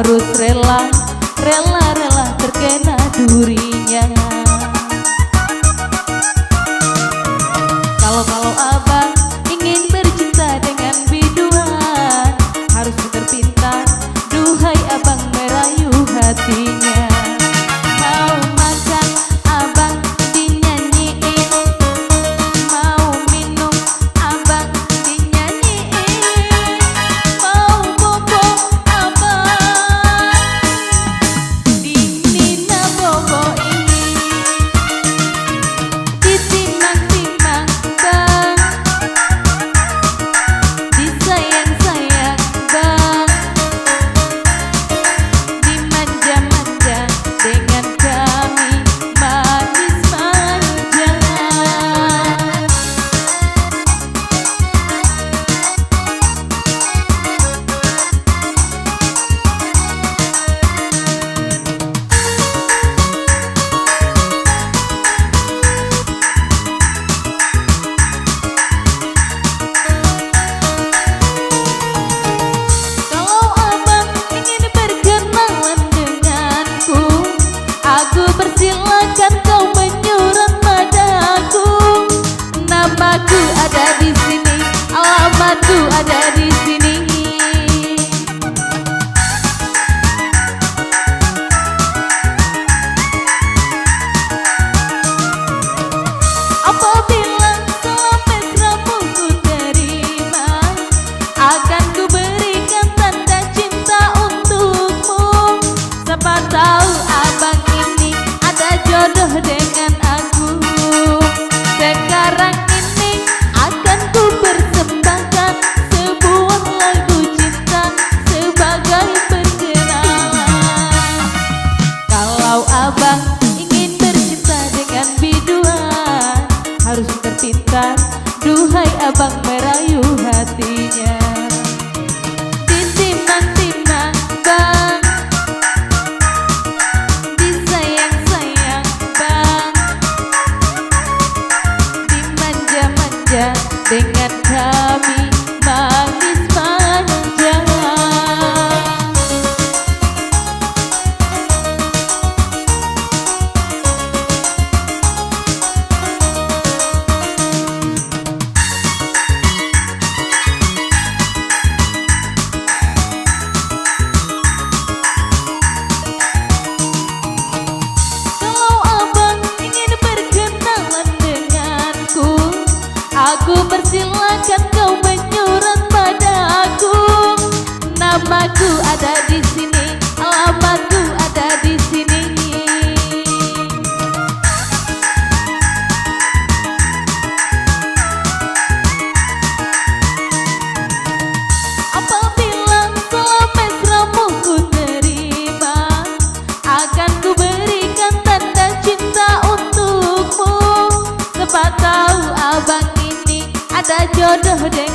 harus rela terkena durinya. Kalau abang ingin bercinta dengan biduan, harus pintar-pintar, duhai abang merayu hatinya. Mau makan abang dinyanyiin, mau minum abang dinyanyiin, mau bobo abang dinina boboin, ditimang-timang bang, disayang-sayang bang, dimanja-manja dengan kami manis manja. Kalau abang ingin berkenalan denganku, aku persilakan kau menyurat padaku. Namaku ada di sini, alamatku ada di sini. Apabila sampai seramuku terima, akan ku berikan tanda cinta untukmu. Siapa tahu abang ini ada jodoh dengan aku. Sekarang ini akan ku persembahkan sebuah lagu cinta sebagai perkenalan. Kalau abang ingin bercinta dengan biduan, harus pintar-pintar, duhai abang merayu hatinya. Ditimang-timang bang, disayang-sayang bang, dimanja-manja dengan kami manis manja. Kalau abang ingin berkenalan denganku, aku persilakan kau menyurat padaku. Namaku ada di sini, alamatku ada di sini. Apabila sampai seramuku terima, akan ku berikan tanda cinta untukmu. Siapa tahu abang ini ada jodoh dengan